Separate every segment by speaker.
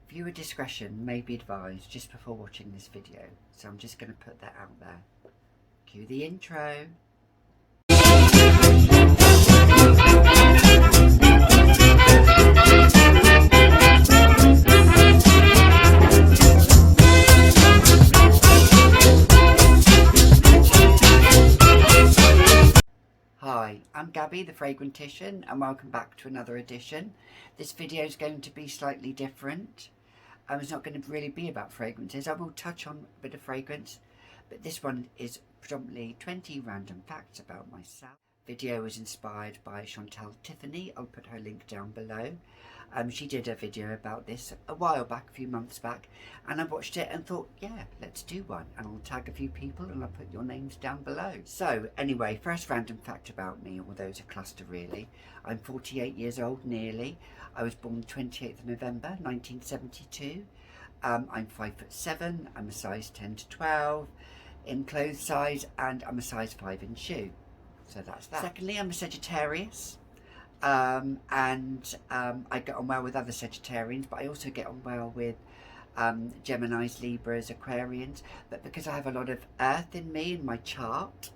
Speaker 1: Viewer discretion may be advised just before watching this video, so I'm just going to put that out there. Cue the intro. Hi, I'm Gabi, the Fragrantician, and welcome back to another edition. This video is going to be slightly different. It's not going to really be about fragrances. I will touch on a bit of fragrance, but this one is predominantly 20 random facts about myself. Video was inspired by Chantal Tiffany. I'll put her link down below. She did a video about this a while back, a few months back, and I watched it and thought, yeah, let's do one. And I'll tag a few people and I'll put your names down below. So anyway, first random fact about me, although it's a cluster really. I'm 48 years old nearly. I was born 28th of November 1972. I'm 5'7". I'm a size 10 to 12 in clothes size, and I'm a size 5 in shoe. So that's that. Secondly, I'm a Sagittarius. I get on well with other Sagittarians, but I also get on well with Geminis, Libras, Aquarians. But because I have a lot of earth in me in my chart,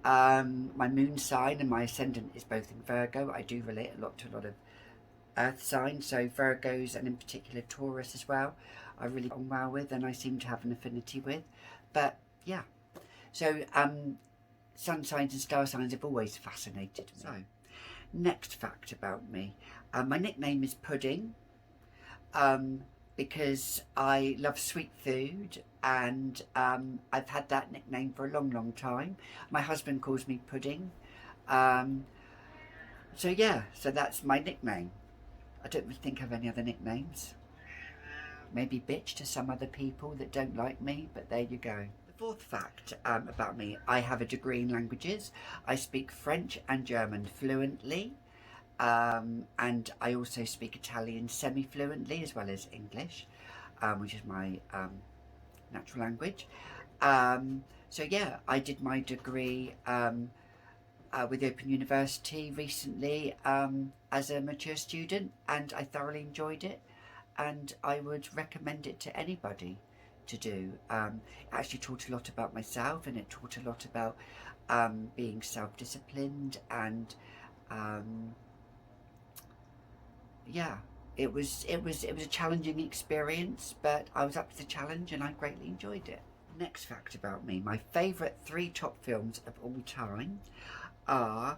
Speaker 1: my moon sign and my ascendant is both in Virgo, I do relate a lot to a lot of earth signs, so Virgos and in particular Taurus as well, I really get on well with and I seem to have an affinity with. But yeah, so sun signs and star signs have always fascinated me. So, next fact about me. My nickname is Pudding because I love sweet food, and I've had that nickname for a long time. My husband calls me Pudding. So yeah, so that's my nickname. I don't really think I have any other nicknames. Maybe bitch to some other people that don't like me, but there you go. Fourth fact about me, I have a degree in languages. I speak French and German fluently, and I also speak Italian semi-fluently as well as English, which is my natural language. So yeah, I did my degree with Open University recently as a mature student, and I thoroughly enjoyed it, and I would recommend it to anybody to do. It actually taught a lot about myself, and it taught a lot about being self-disciplined, and yeah, it was a challenging experience, but I was up to the challenge and I greatly enjoyed it. Next fact about me, my favourite 3 top films of all time are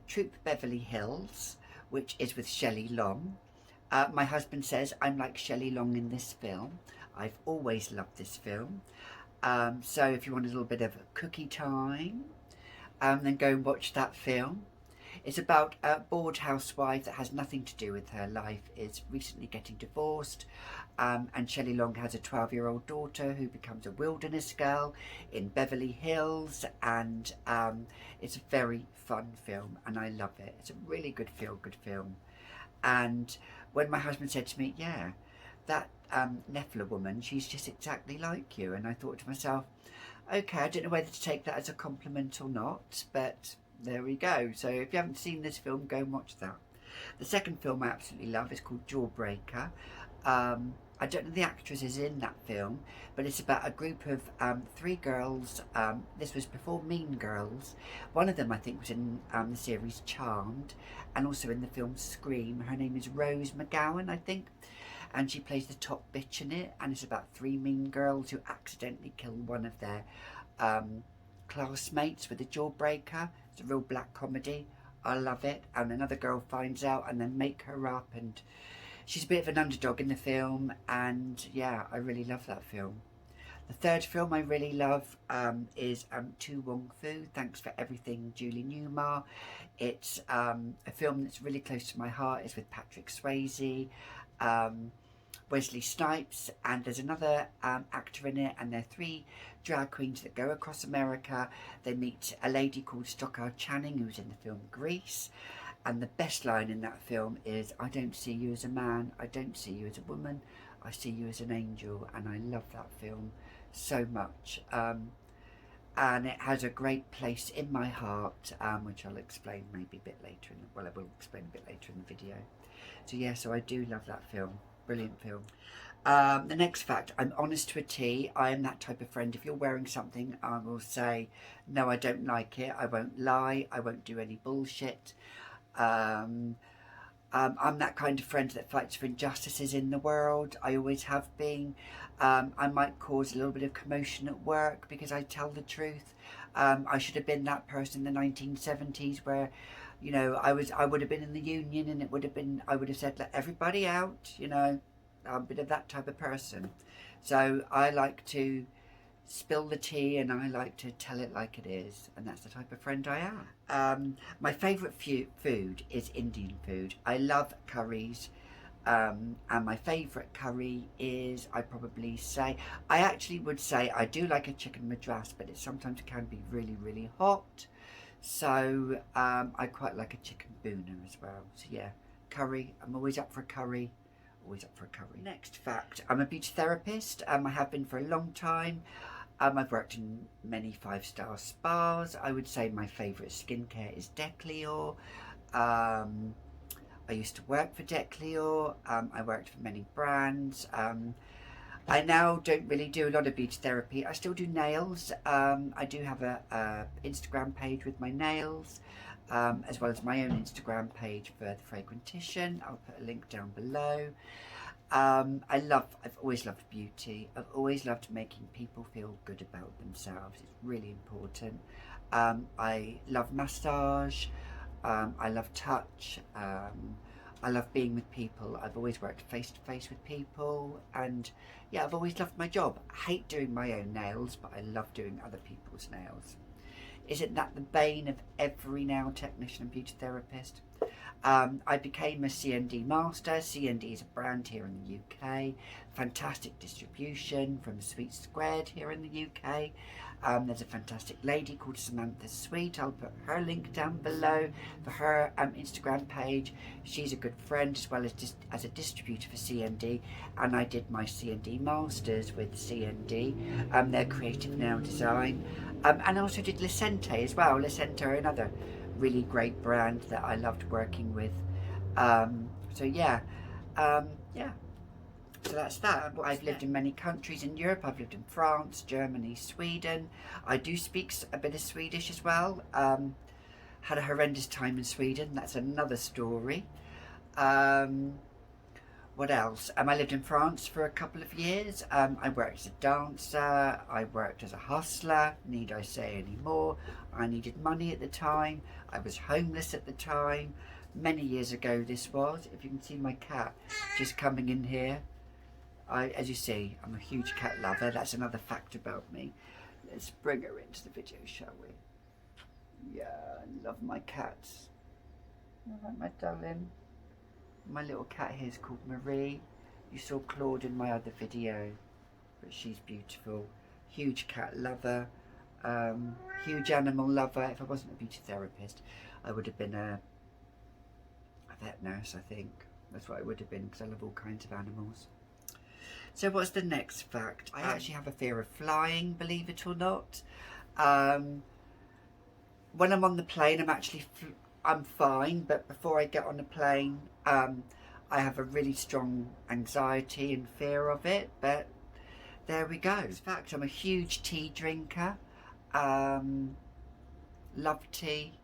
Speaker 1: Troop Beverly Hills, which is with Shelley Long. My husband says I'm like Shelley Long in this film. I've always loved this film. So if you want a little bit of cookie time, then go and watch that film. It's about a bored housewife that has nothing to do with her life, is recently getting divorced, and Shelley Long has a 12-year-old daughter who becomes a wilderness girl in Beverly Hills, and it's a very fun film and I love it. It's a really good feel-good film. And when my husband said to me, yeah, that Nephilim woman, she's just exactly like you, and I thought to myself, okay, I don't know whether to take that as a compliment or not, but there we go. So if you haven't seen this film, go and watch that. The second film I absolutely love is called Jawbreaker. I don't know the actresses in that film, but it's about a group of 3 girls. This was before Mean Girls. One of them, I think, was in the series Charmed, and also in the film Scream. Her name is Rose McGowan, I think, and she plays the top bitch in it, and it's about 3 mean girls who accidentally kill one of their classmates with a jawbreaker. It's a real black comedy. I love it. And another girl finds out and then make her up, and she's a bit of an underdog in the film, and yeah, I really love that film. The third film I really love is To Wong Fu, Thanks for Everything, Julie Newmar. It's a film that's really close to my heart. It's with Patrick Swayze, Wesley Snipes, and there's another actor in it, and they're 3 drag queens that go across America. They meet a lady called Stockard Channing, who's in the film Grease, and the best line in that film is, I don't see you as a man, I don't see you as a woman, I see you as an angel. And I love that film so much, and it has a great place in my heart, which I'll explain maybe a bit later I will explain a bit later in the video. So yeah, so I do love that film. Brilliant film. The next fact, I'm honest to a T. I am that type of friend. If you're wearing something, I will say, no, I don't like it. I won't lie. I won't do any bullshit. I'm that kind of friend that fights for injustices in the world. I always have been. I might cause a little bit of commotion at work because I tell the truth. I should have been that person in the 1970s where, you know, I would have been in the union, and I would have said, let everybody out, you know. I'm a bit of that type of person. So I like to spill the tea, and I like to tell it like it is, and that's the type of friend I am. My favourite food is Indian food. I love curries, and my favourite curry is, I actually would say I do like a chicken madras, but it sometimes can be really, really hot. So I quite like a chicken bhuna as well. So yeah, curry. I'm always up for a curry. Always up for a curry. Next fact, I'm a beauty therapist. I have been for a long time. I've worked in many 5-star spas. I would say my favourite skincare is Decleor. I used to work for Decleor. I worked for many brands. I now don't really do a lot of beauty therapy. I still do nails. I do have a Instagram page with my nails, as well as my own Instagram page for the Fragrantician. I'll put a link down below. I've always loved beauty. I've always loved making people feel good about themselves. It's really important. I love massage. I love touch. I love being with people. I've always worked face to face with people, and yeah, I've always loved my job. I hate doing my own nails, but I love doing other people's nails. Isn't that the bane of every nail technician and beauty therapist? I became a CND master. CND is a brand here in the UK. Fantastic distribution from Sweet Squared here in the UK. There's a fantastic lady called Samantha Sweet. I'll put her link down below for her Instagram page. She's a good friend as well as a distributor for CND, and I did my CND masters with CND, their creative nail design, and I also did Licente as well. Licente are another really great brand that I loved working with. So yeah. So that's that. I've lived in many countries in Europe. I've lived in France, Germany, Sweden. I do speak a bit of Swedish as well. Had a horrendous time in Sweden. That's another story. What else? I lived in France for a couple of years. I worked as a dancer. I worked as a hustler. Need I say any more? I needed money at the time. I was homeless at the time. Many years ago this was. If you can see my cat just coming in here. As you see, I'm a huge cat lover. That's another fact about me. Let's bring her into the video, shall we? Yeah, I love my cats. All right, my darling. My little cat here is called Marie. You saw Claude in my other video, but she's beautiful. Huge cat lover, huge animal lover. If I wasn't a beauty therapist, I would have been a vet nurse, I think. That's what I would have been, because I love all kinds of animals. So what's the next fact? I actually have a fear of flying, believe it or not. When I'm on the plane, I'm fine, but before I get on a plane, I have a really strong anxiety and fear of it, but there we go. In fact, I'm a huge tea drinker. Love tea.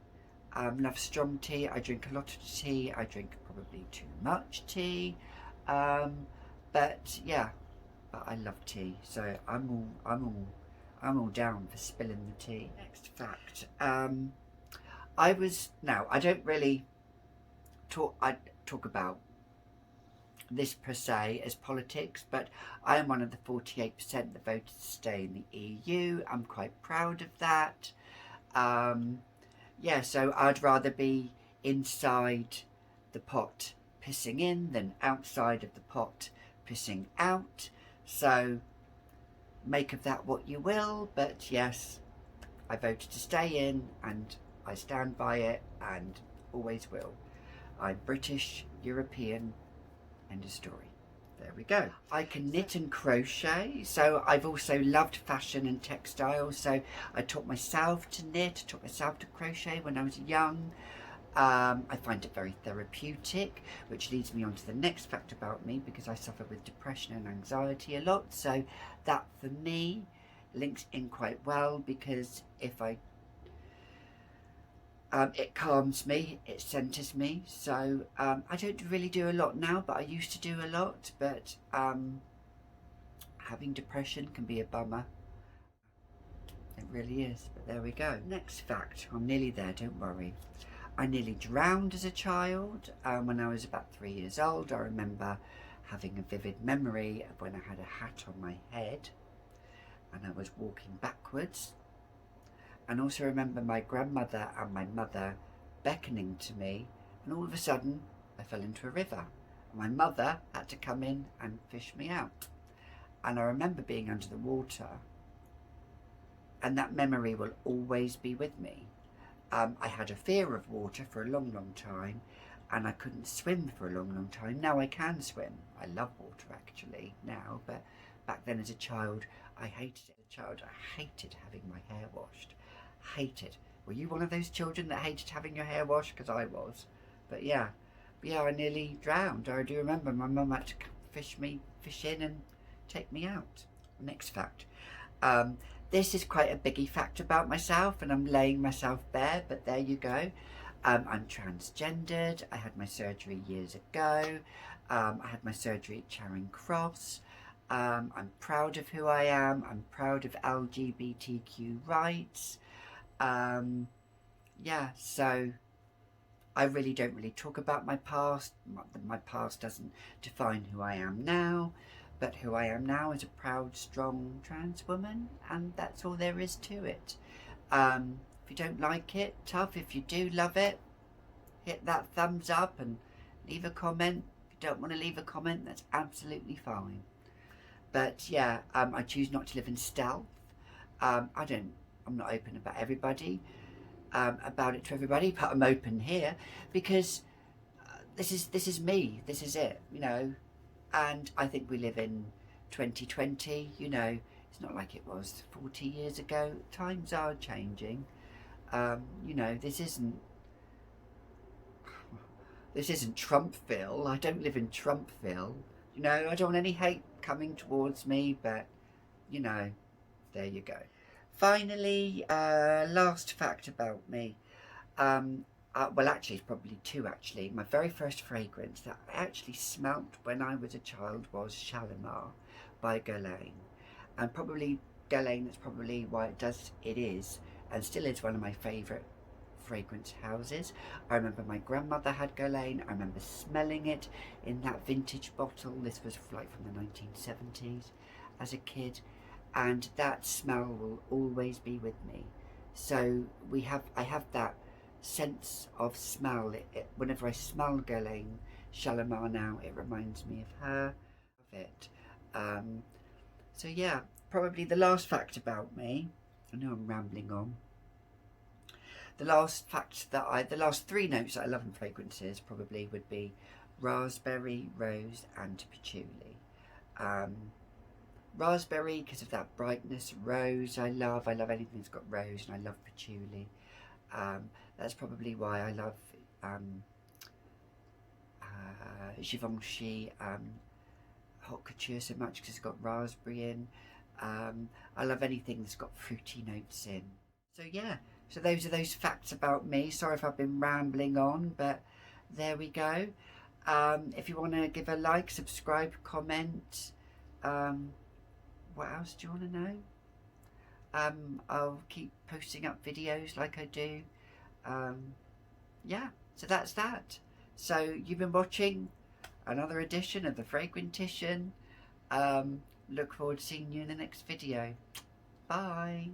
Speaker 1: Love strong tea. I drink a lot of tea. I drink probably too much tea. But yeah, but I love tea, so I'm all down for spilling the tea. Next fact. I don't really talk about this per se as politics, but I am one of the 48% that voted to stay in the EU. I'm quite proud of that. Yeah, so I'd rather be inside the pot pissing in than outside of the pot pissing out. So make of that what you will, but yes, I voted to stay in and I stand by it and always will. I'm British, European, end of story. There we go. I can knit and crochet, so I've also loved fashion and textiles, so I taught myself to knit, taught myself to crochet when I was young. I find it very therapeutic, which leads me on to the next fact about me, because I suffer with depression and anxiety a lot. So that for me links in quite well, because if I it calms me, it centers me. So I don't really do a lot now, but I used to do a lot. But having depression can be a bummer. It really is, but there we go. Next fact, I'm nearly there, don't worry. I nearly drowned as a child. When I was about 3 years old, I remember having a vivid memory of when I had a hat on my head and I was walking backwards. And also remember my grandmother and my mother beckoning to me, and all of a sudden I fell into a river. My mother had to come in and fish me out. And I remember being under the water, and that memory will always be with me. I had a fear of water for a long, long time, and I couldn't swim for a long, long time. Now I can swim. I love water actually now, but back then as a child, I hated it. As a child, I hated having my hair washed. Hated. Were you one of those children that hated having your hair washed? Because I was. But yeah, I nearly drowned. I do remember my mum had to fish in and take me out. Next fact. This is quite a biggie fact about myself, and I'm laying myself bare, but there you go. I'm transgendered. I had my surgery years ago. I had my surgery at Charing Cross. I'm proud of who I am. I'm proud of LGBTQ rights. Yeah, so I really don't really talk about my past. My past doesn't define who I am now. But who I am now is a proud, strong trans woman, and that's all there is to it. If you don't like it, tough. If you do love it, hit that thumbs up and leave a comment. If you don't want to leave a comment, that's absolutely fine. But yeah, I choose not to live in stealth. I'm not open about it to everybody, but I'm open here because this is me. This is it, you know. And I think we live in 2020, you know, it's not like it was 40 years ago. Times are changing. You know, this isn't Trumpville. I don't live in Trumpville. You know, I don't want any hate coming towards me, but, you know, there you go. Finally, last fact about me. Well, actually, it's probably two, actually. My very first fragrance that I actually smelt when I was a child was Shalimar by Guerlain. And probably Guerlain, that's probably why it is, and still is one of my favourite fragrance houses. I remember my grandmother had Guerlain. I remember smelling it in that vintage bottle. This was like from the 1970s as a kid. And that smell will always be with me. So I have that sense of smell. Whenever I smell Guerlain Shalimar now, it reminds me of her, of it. So yeah, probably the last fact about me. I know I'm rambling on. The last three notes that I love in fragrances probably would be raspberry, rose, and patchouli. Raspberry because of that brightness. Rose, I love anything that's got rose, and I love patchouli. That's probably why I love Givenchy Haute Couture so much, because it's got raspberry in. I love anything that's got fruity notes in. So yeah, so those are those facts about me. Sorry if I've been rambling on, but there we go. If you want to give a like, subscribe, comment. What else do you want to know? I'll keep posting up videos like I do. Yeah, so that's that. So you've been watching another edition of the Fragrantician. Look forward to seeing you in the next video. Bye.